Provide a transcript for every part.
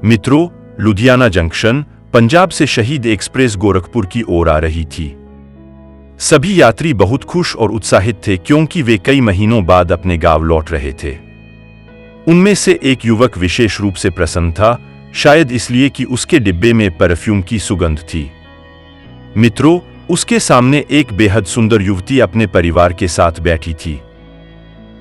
मित्रों, लुधियाना जंक्शन, पंजाब से शहीद एक्सप्रेस गोरखपुर की ओर आ रही थी। सभी यात्री बहुत खुश और उत्साहित थे क्योंकि वे कई महीनों बाद अपने गांव लौट रहे थे। उनमें से एक युवक विशेष रूप से प्रसन्न था, शायद इसलिए कि उसके डिब्बे में परफ्यूम की सुगंध थी। मित्रों, उसके सामने एक बेहद सुंदर युवती अपने परिवार के साथ बैठी थी।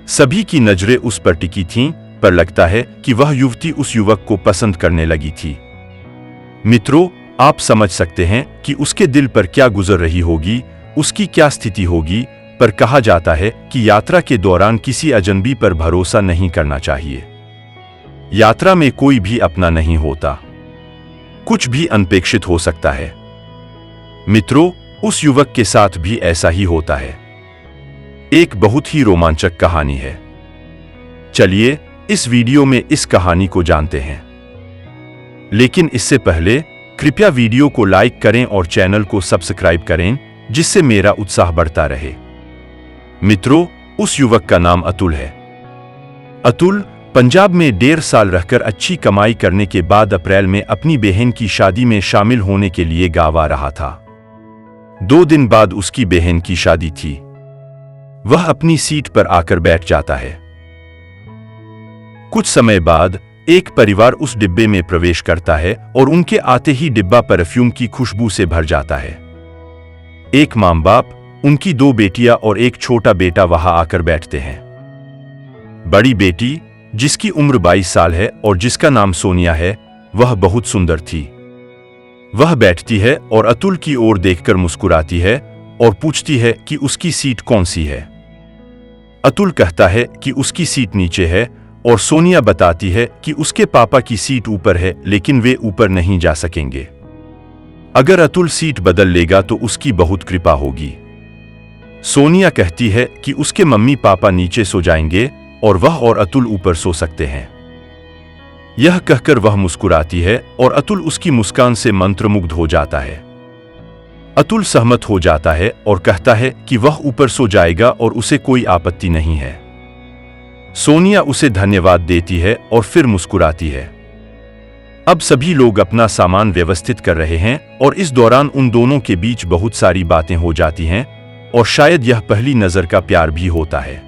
सभी की नजरें उस पर टिकी थीं, पर लगता है कि वह युवती उस युवक को पसंद करने लगी थी। मित्रों, आप समझ सकते हैं कि उसके दिल पर क्या गुजर रही होगी, उसकी क्या स्थिति होगी। पर कहा जाता है कि यात्रा के दौरान किसी अजनबी पर भरोसा नहीं करना चाहिए। यात्रा में कोई भी अपना नहीं होता, कुछ भी अनपेक्षित हो सकता है। मित्रों, उस युवक के साथ भी ऐसा ही होता है। एक बहुत ही रोमांचक कहानी है। चलिए इस वीडियो में इस कहानी को जानते हैं। लेकिन इससे पहले कृपया वीडियो को लाइक करें और चैनल को सब्सक्राइब करें, जिससे मेरा उत्साह बढ़ता रहे। मित्रों, उस युवक का नाम अतुल है। अतुल पंजाब में 1.5 साल रहकर अच्छी कमाई करने के बाद अप्रैल में अपनी बहन की शादी में शामिल होने के लिए गांव आ रहा था। 2 दिन बाद उसकी बहन की शादी थी। वह अपनी सीट पर आकर बैठ जाता है। कुछ समय बाद एक परिवार उस डिब्बे में प्रवेश करता है और उनके आते ही डिब्बा परफ्यूम की खुशबू से भर जाता है। एक मां बाप, उनकी 2 बेटियां और एक छोटा बेटा वहां आकर बैठते हैं। बड़ी बेटी, जिसकी उम्र 22 साल है और जिसका नाम सोनिया है, वह बहुत सुंदर थी। वह बैठती है और अतुल की ओर देखकर मुस्कुराती है और पूछती है कि उसकी सीट कौन सी है। अतुल कहता है कि उसकी सीट नीचे है और सोनिया बताती है कि उसके पापा की सीट ऊपर है, लेकिन वे ऊपर नहीं जा सकेंगे। अगर अतुल सीट बदल लेगा तो उसकी बहुत कृपा होगी। सोनिया कहती है कि उसके मम्मी पापा नीचे सो जाएंगे और वह और अतुल ऊपर सो सकते हैं। यह कहकर वह मुस्कुराती है और अतुल उसकी मुस्कान से मंत्रमुग्ध हो जाता है। अतुल सहमत हो जाता है और कहता है कि वह ऊपर सो जाएगा और उसे कोई आपत्ति नहीं है। सोनिया उसे धन्यवाद देती है और फिर मुस्कुराती है। अब सभी लोग अपना सामान व्यवस्थित कर रहे हैं और इस दौरान उन दोनों के बीच बहुत सारी बातें हो जाती हैं और शायद यह पहली नजर का प्यार भी होता है।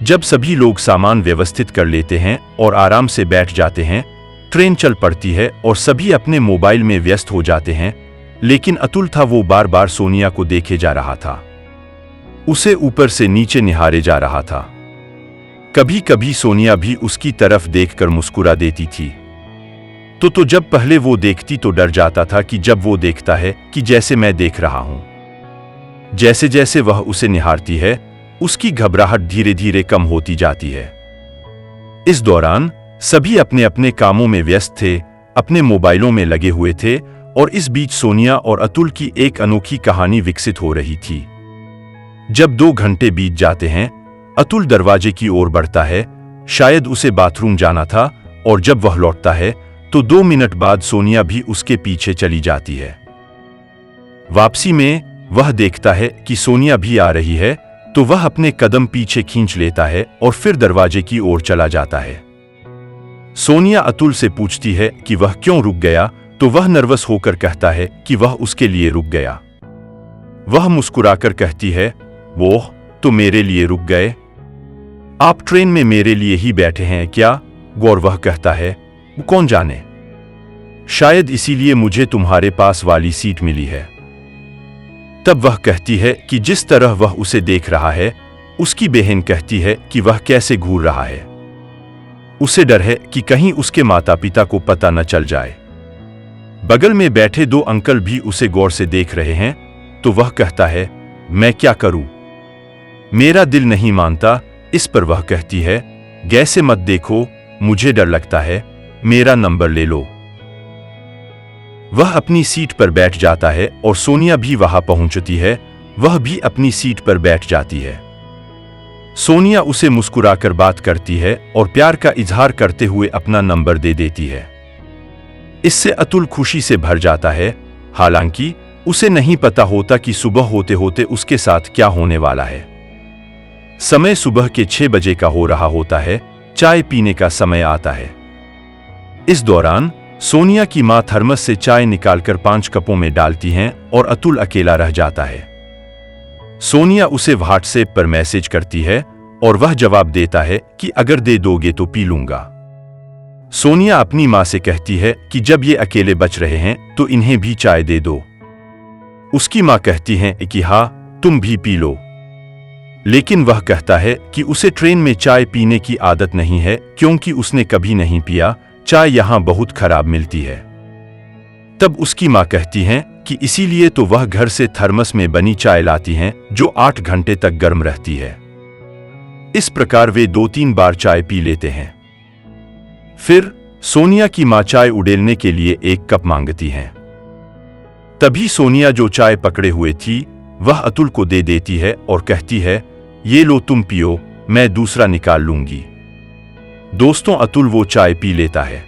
जब सभी लोग सामान व्यवस्थित कर लेते हैं और आराम से बैठ जाते हैं, ट्रेन चल पड़ती है और सभी अपने मोबाइल में व्यस्त हो जाते हैं। लेकिन अतुल था, वो बार बार सोनिया को देखे जा रहा था। उसे ऊपर से नीचे निहारे जा रहा था। कभी कभी सोनिया भी उसकी तरफ देखकर मुस्कुरा देती थी। तो जब पहले वो देखती तो डर जाता था कि जब वो देखता है कि जैसे मैं देख रहा हूं। जैसे जैसे वह उसे निहारती है, उसकी घबराहट धीरे धीरे कम होती जाती है। इस दौरान सभी अपने अपने कामों में व्यस्त थे, अपने मोबाइलों में लगे हुए थे और इस बीच सोनिया और अतुल की एक अनोखी कहानी विकसित हो रही थी। जब 2 घंटे बीत जाते हैं, अतुल दरवाजे की ओर बढ़ता है, शायद उसे बाथरूम जाना था, और जब वह लौटता है तो 2 मिनट बाद सोनिया भी उसके पीछे चली जाती है। वापसी में वह देखता है कि सोनिया भी आ रही है, तो वह अपने कदम पीछे खींच लेता है और फिर दरवाजे की ओर चला जाता है। सोनिया अतुल से पूछती है कि वह क्यों रुक गया, तो वह नर्वस होकर कहता है कि वह उसके लिए रुक गया। वह मुस्कुराकर कहती है, वो तो मेरे लिए रुक गए? आप ट्रेन में मेरे लिए ही बैठे हैं क्या? और वह कहता है, कौन जाने, शायद इसीलिए मुझे तुम्हारे पास वाली सीट मिली है। तब वह कहती है कि जिस तरह वह उसे देख रहा है, उसकी बहन कहती है कि वह कैसे घूर रहा है। उसे डर है कि कहीं उसके माता पिता को पता न चल जाए। बगल में बैठे 2 अंकल भी उसे गौर से देख रहे हैं, तो वह कहता है, मैं क्या करूं, मेरा दिल नहीं मानता। इस पर वह कहती है, गैसे मत देखो, मुझे डर लगता है, मेरा नंबर ले लो। वह अपनी सीट पर बैठ जाता है और सोनिया भी वहां पहुंचती है। वह भी अपनी सीट पर बैठ जाती है। सोनिया उसे मुस्कुराकर बात करती है और प्यार का इजहार करते हुए अपना नंबर दे देती है। इससे अतुल खुशी से भर जाता है। हालांकि उसे नहीं पता होता कि सुबह होते होते उसके साथ क्या होने वाला है। समय सुबह के 6 बजे का हो रहा होता है। चाय पीने का समय आता है। इस दौरान सोनिया की मां थर्मस से चाय निकालकर 5 कपों में डालती हैं और अतुल अकेला रह जाता है। सोनिया उसे व्हाट्सएप पर मैसेज करती है और वह जवाब देता है कि अगर दे दोगे तो पी लूंगा। सोनिया अपनी मां से कहती है कि जब ये अकेले बच रहे हैं तो इन्हें भी चाय दे दो। उसकी मां कहती है कि हाँ, तुम भी पी लो, लेकिन वह कहता है कि उसे ट्रेन में चाय पीने की आदत नहीं है क्योंकि उसने कभी नहीं पिया, चाय यहां बहुत खराब मिलती है। तब उसकी मां कहती हैं कि इसीलिए तो वह घर से थर्मस में बनी चाय लाती हैं जो 8 घंटे तक गर्म रहती है। इस प्रकार वे 2-3 बार चाय पी लेते हैं। फिर सोनिया की मां चाय उड़ेलने के लिए 1 कप मांगती हैं। तभी सोनिया जो चाय पकड़े हुए थी वह अतुल को दे देती है और कहती है, ये लो तुम पियो, मैं दूसरा निकाल लूंगी। दोस्तों, अतुल वो चाय पी लेता है।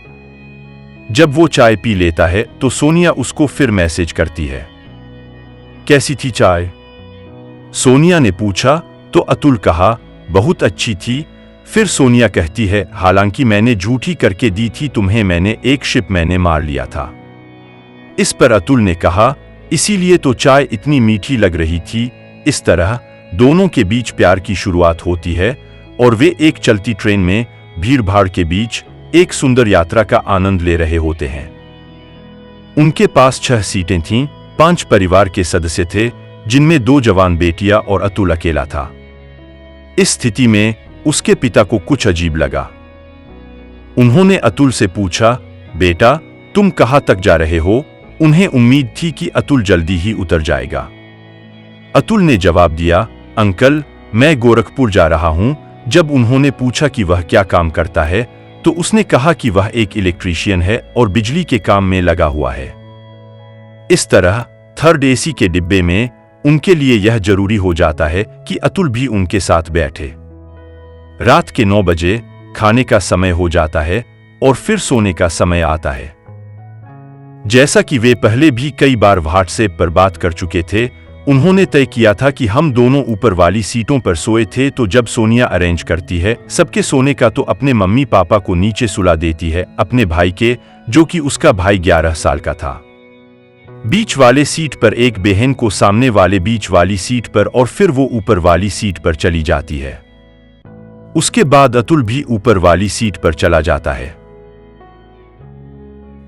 जब वो चाय पी लेता है तो सोनिया उसको फिर मैसेज करती है, कैसी थी चाय? सोनिया ने पूछा तो अतुल कहा, बहुत अच्छी थी। फिर सोनिया कहती है, हालांकि मैंने झूठी करके दी थी तुम्हें, मैंने एक शिप मैंने मार लिया था। इस पर अतुल ने कहा, इसीलिए तो चाय इतनी मीठी लग रही थी। इस तरह दोनों के बीच प्यार की शुरुआत होती है और वे एक चलती ट्रेन में भीड़ भाड़ के बीच एक सुंदर यात्रा का आनंद ले रहे होते हैं। उनके पास 6 सीटें थीं, 5 परिवार के सदस्य थे जिनमें 2 जवान बेटियां और अतुल अकेला था। इस स्थिति में उसके पिता को कुछ अजीब लगा। उन्होंने अतुल से पूछा, बेटा तुम कहां तक जा रहे हो? उन्हें उम्मीद थी कि अतुल जल्दी ही उतर जाएगा। अतुल ने जवाब दिया, अंकल मैं गोरखपुर जा रहा हूं। जब उन्होंने पूछा कि वह क्या काम करता है तो उसने कहा कि वह एक इलेक्ट्रीशियन है और बिजली के काम में लगा हुआ है। इस तरह थर्ड एसी के डिब्बे में उनके लिए यह जरूरी हो जाता है कि अतुल भी उनके साथ बैठे। रात के 9 बजे खाने का समय हो जाता है और फिर सोने का समय आता है। जैसा कि वे पहले भी कई बार व्हाट्सएप पर बात कर चुके थे, उन्होंने तय किया था कि हम दोनों ऊपर वाली सीटों पर सोए थे। तो जब सोनिया अरेंज करती है सबके सोने का तो अपने मम्मी पापा को नीचे सुला देती है, अपने भाई के, जो कि उसका भाई 11 साल का था, बीच वाले सीट पर, एक बहन को सामने वाले बीच वाली सीट पर, और फिर वो ऊपर वाली सीट पर चली जाती है। उसके बाद अतुल भी ऊपर वाली सीट पर चला जाता है।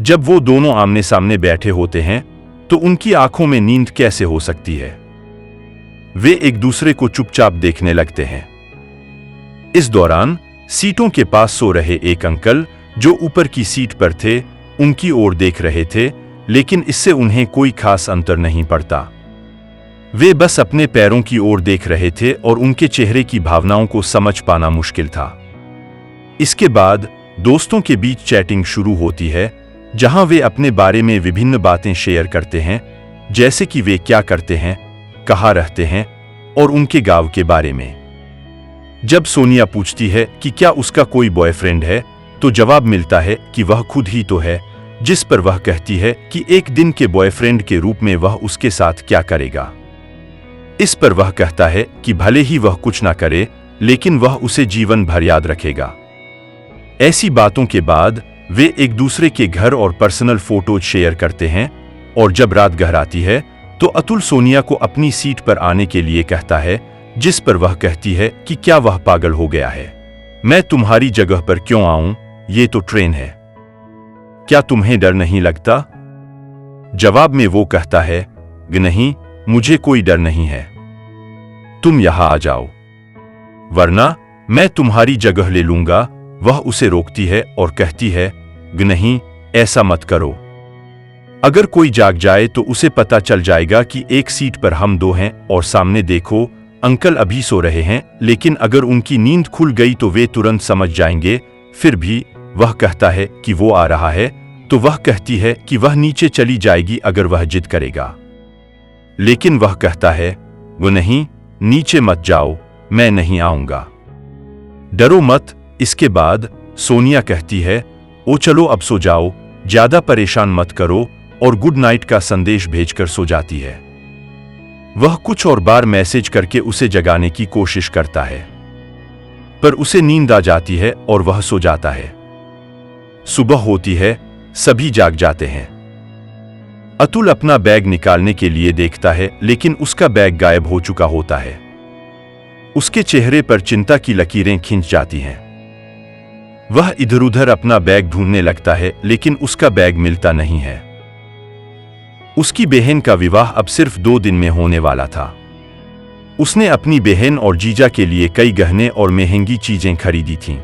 जब वो दोनों आमने सामने बैठे होते हैं तो उनकी आंखों में नींद कैसे हो सकती है? वे एक दूसरे को चुपचाप देखने लगते हैं। इस दौरान सीटों के पास सो रहे एक अंकल जो ऊपर की सीट पर थे उनकी ओर देख रहे थे, लेकिन इससे उन्हें कोई खास अंतर नहीं पड़ता। वे बस अपने पैरों की ओर देख रहे थे और उनके चेहरे की भावनाओं को समझ पाना मुश्किल था। इसके बाद दोस्तों के बीच चैटिंग शुरू होती है, जहां वे अपने बारे में विभिन्न बातें शेयर करते हैं, जैसे कि वे क्या करते हैं, कहाँ रहते हैं और उनके गांव के बारे में। जब सोनिया पूछती है कि क्या उसका कोई बॉयफ्रेंड है तो जवाब मिलता है कि वह खुद ही तो है, जिस पर वह कहती है कि एक दिन के बॉयफ्रेंड के रूप में वह उसके साथ क्या करेगा। इस पर वह कहता है कि भले ही वह कुछ ना करे लेकिन वह उसे जीवन भर याद रखेगा। ऐसी बातों के बाद वे एक दूसरे के घर और पर्सनल फोटोज शेयर करते हैं और जब रात गहराती है तो अतुल सोनिया को अपनी सीट पर आने के लिए कहता है, जिस पर वह कहती है कि क्या वह पागल हो गया है, मैं तुम्हारी जगह पर क्यों आऊं, ये तो ट्रेन है, क्या तुम्हें डर नहीं लगता? जवाब में वो कहता है, नहीं मुझे कोई डर नहीं है, तुम यहां आ जाओ वरना मैं तुम्हारी जगह ले लूंगा। वह उसे रोकती है और कहती है, नहीं ऐसा मत करो, अगर कोई जाग जाए तो उसे पता चल जाएगा कि एक सीट पर हम 2 हैं और सामने देखो अंकल अभी सो रहे हैं, लेकिन अगर उनकी नींद खुल गई तो वे तुरंत समझ जाएंगे। फिर भी वह कहता है कि वो आ रहा है तो वह कहती है कि वह नीचे चली जाएगी अगर वह जिद करेगा, लेकिन वह कहता है, वो नहीं, नीचे मत जाओ, मैं नहीं आऊंगा, डरो मत। इसके बाद सोनिया कहती है, ओ चलो अब सो जाओ, ज्यादा परेशान मत करो, और गुड नाइट का संदेश भेजकर सो जाती है। वह कुछ और बार मैसेज करके उसे जगाने की कोशिश करता है पर उसे नींद आ जाती है और वह सो जाता है। सुबह होती है, सभी जाग जाते हैं। अतुल अपना बैग निकालने के लिए देखता है, लेकिन उसका बैग गायब हो चुका होता है। उसके चेहरे पर चिंता की लकीरें खिंच जाती हैं। वह इधर-उधर अपना बैग ढूंढने लगता है, लेकिन उसका बैग मिलता नहीं है। उसकी बहन का विवाह अब सिर्फ 2 दिन में होने वाला था। उसने अपनी बहन और जीजा के लिए कई गहने और महंगी चीजें खरीदी थीं।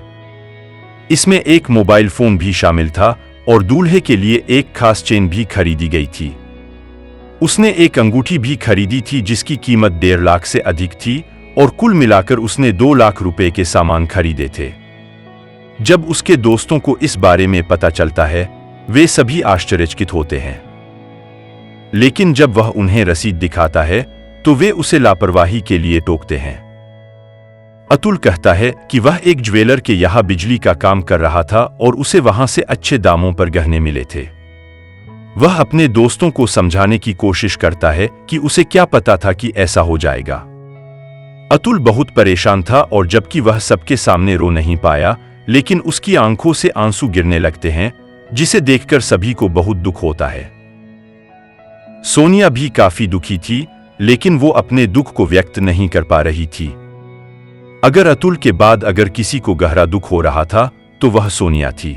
इसमें एक मोबाइल फोन भी शामिल था और दूल्हे के लिए एक खास चेन भी खरीदी गई थी। उसने एक अंगूठी भी खरीदी थी जिसकी कीमत 1.5 लाख से अधिक थी और कुल मिलाकर उसने 2 लाख रुपए के सामान खरीदे थे। जब उसके दोस्तों को इस बारे में पता चलता है, वे सभी आश्चर्यचकित होते हैं। लेकिन जब वह उन्हें रसीद दिखाता है तो वे उसे लापरवाही के लिए टोकते हैं। अतुल कहता है कि वह एक ज्वेलर के यहाँ बिजली का काम कर रहा था और उसे वहां से अच्छे दामों पर गहने मिले थे। वह अपने दोस्तों को समझाने की कोशिश करता है कि उसे क्या पता था कि ऐसा हो जाएगा। अतुल बहुत परेशान था और जबकि वह सबके सामने रो नहीं पाया, लेकिन उसकी आंखों से आंसू गिरने लगते हैं, जिसे देखकर सभी को बहुत दुख होता है। सोनिया भी काफी दुखी थी, लेकिन वो अपने दुख को व्यक्त नहीं कर पा रही थी। अगर अतुल के बाद अगर किसी को गहरा दुख हो रहा था तो वह सोनिया थी।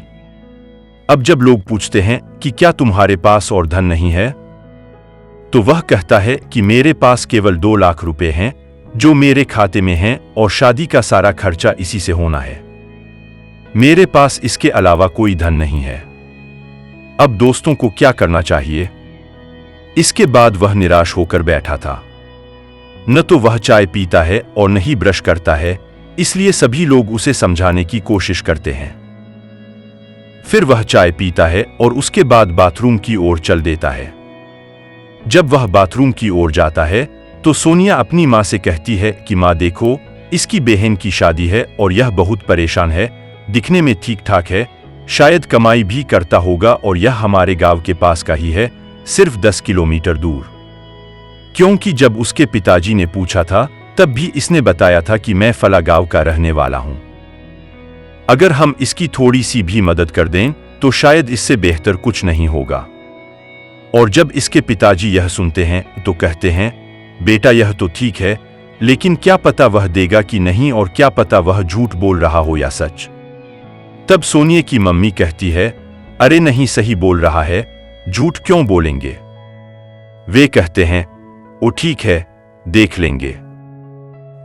अब जब लोग पूछते हैं कि क्या तुम्हारे पास और धन नहीं है, तो वह कहता है कि मेरे पास केवल 2 लाख रुपए हैं जो मेरे खाते में हैं और शादी का सारा खर्चा इसी से होना है। मेरे पास इसके अलावा कोई धन नहीं है। अब दोस्तों को क्या करना चाहिए? इसके बाद वह निराश होकर बैठा था। न तो वह चाय पीता है और न ही ब्रश करता है, इसलिए सभी लोग उसे समझाने की कोशिश करते हैं। फिर वह चाय पीता है और उसके बाद बाथरूम की ओर चल देता है। जब वह बाथरूम की ओर जाता है तो सोनिया अपनी माँ से कहती है कि माँ देखो, इसकी बहन की शादी है और यह बहुत परेशान है, दिखने में ठीक ठाक है, शायद कमाई भी करता होगा और यह हमारे गांव के पास का ही है, सिर्फ 10 किलोमीटर दूर। क्योंकि जब उसके पिताजी ने पूछा था तब भी इसने बताया था कि मैं फला गांव का रहने वाला हूं। अगर हम इसकी थोड़ी सी भी मदद कर दें तो शायद इससे बेहतर कुछ नहीं होगा। और जब इसके पिताजी यह सुनते हैं तो कहते हैं, बेटा यह तो ठीक है, लेकिन क्या पता वह देगा कि नहीं और क्या पता वह झूठ बोल रहा हो या सच। तब सोनिया की मम्मी कहती है, अरे नहीं, सही बोल रहा है, झूठ क्यों बोलेंगे। वे कहते हैं, ओ ठीक है, देख लेंगे।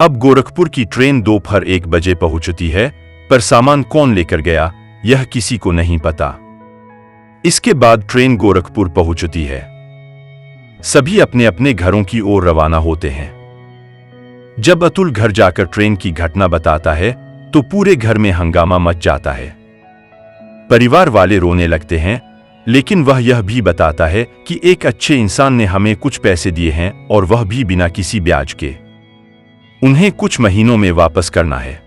अब गोरखपुर की ट्रेन दोपहर 1 बजे पहुंचती है, पर सामान कौन लेकर गया यह किसी को नहीं पता। इसके बाद ट्रेन गोरखपुर पहुंचती है। सभी अपने अपने घरों की ओर रवाना होते हैं। जब अतुल घर जाकर ट्रेन की घटना बताता है तो पूरे घर में हंगामा मच जाता है। परिवार वाले रोने लगते हैं, लेकिन वह यह भी बताता है कि एक अच्छे इंसान ने हमें कुछ पैसे दिए हैं और वह भी बिना किसी ब्याज के। उन्हें कुछ महीनों में वापस करना है।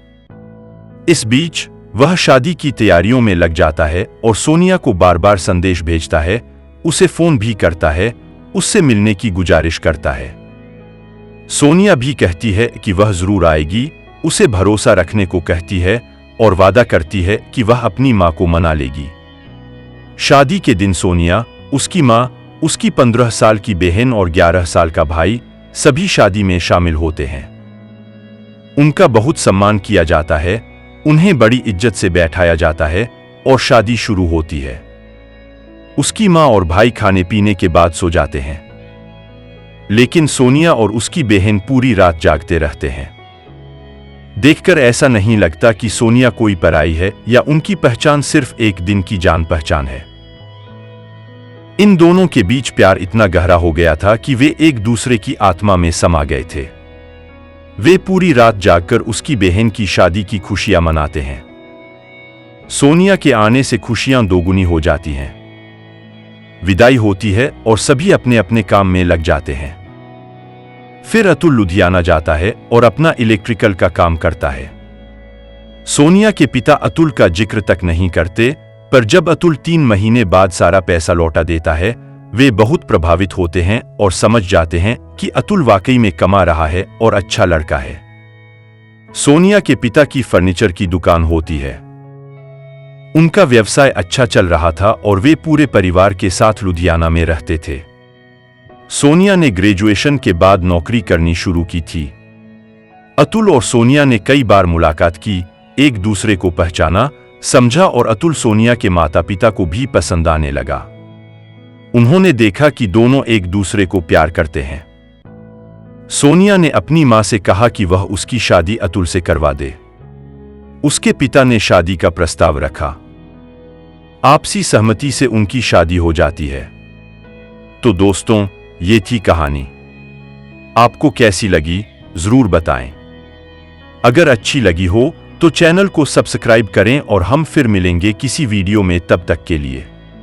इस बीच वह शादी की तैयारियों में लग जाता है और सोनिया को बार बार संदेश भेजता है, उसे फोन भी करता है, उससे मिलने की गुजारिश करता है। सोनिया भी कहती है कि वह जरूर आएगी, उसे भरोसा रखने को कहती है और वादा करती है कि वह अपनी मां को मना लेगी। शादी के दिन सोनिया, उसकी मां, उसकी 15 साल की बहन और 11 साल का भाई सभी शादी में शामिल होते हैं। उनका बहुत सम्मान किया जाता है, उन्हें बड़ी इज्जत से बैठाया जाता है और शादी शुरू होती है। उसकी मां और भाई खाने पीने के बाद सो जाते हैं, लेकिन सोनिया और उसकी बहन पूरी रात जागते रहते हैं। देखकर ऐसा नहीं लगता कि सोनिया कोई पराई है या उनकी पहचान सिर्फ एक दिन की जान पहचान है। इन दोनों के बीच प्यार इतना गहरा हो गया था कि वे एक दूसरे की आत्मा में समा गए थे। वे पूरी रात जागकर उसकी बहन की शादी की खुशियां मनाते हैं। सोनिया के आने से खुशियां दोगुनी हो जाती हैं। विदाई होती है और सभी अपने अपने काम में लग जाते हैं। फिर अतुल लुधियाना जाता है और अपना इलेक्ट्रिकल का काम करता है। सोनिया के पिता अतुल का जिक्र तक नहीं करते, पर जब अतुल 3 महीने बाद सारा पैसा लौटा देता है, वे बहुत प्रभावित होते हैं और समझ जाते हैं कि अतुल वाकई में कमा रहा है और अच्छा लड़का है। सोनिया के पिता की फर्नीचर की दुकान होती है। उनका व्यवसाय अच्छा चल रहा था और वे पूरे परिवार के साथ लुधियाना में रहते थे। सोनिया ने ग्रेजुएशन के बाद नौकरी करनी शुरू की थी। अतुल और सोनिया ने कई बार मुलाकात की, एक दूसरे को पहचाना, समझा और अतुल सोनिया के माता पिता को भी पसंद आने लगा। उन्होंने देखा कि दोनों एक दूसरे को प्यार करते हैं। सोनिया ने अपनी मां से कहा कि वह उसकी शादी अतुल से करवा दे। उसके पिता ने शादी का प्रस्ताव रखा। आपसी सहमति से उनकी शादी हो जाती है। तो दोस्तों, ये थी कहानी। आपको कैसी लगी जरूर बताएं। अगर अच्छी लगी हो तो चैनल को सब्सक्राइब करें और हम फिर मिलेंगे किसी वीडियो में। तब तक के लिए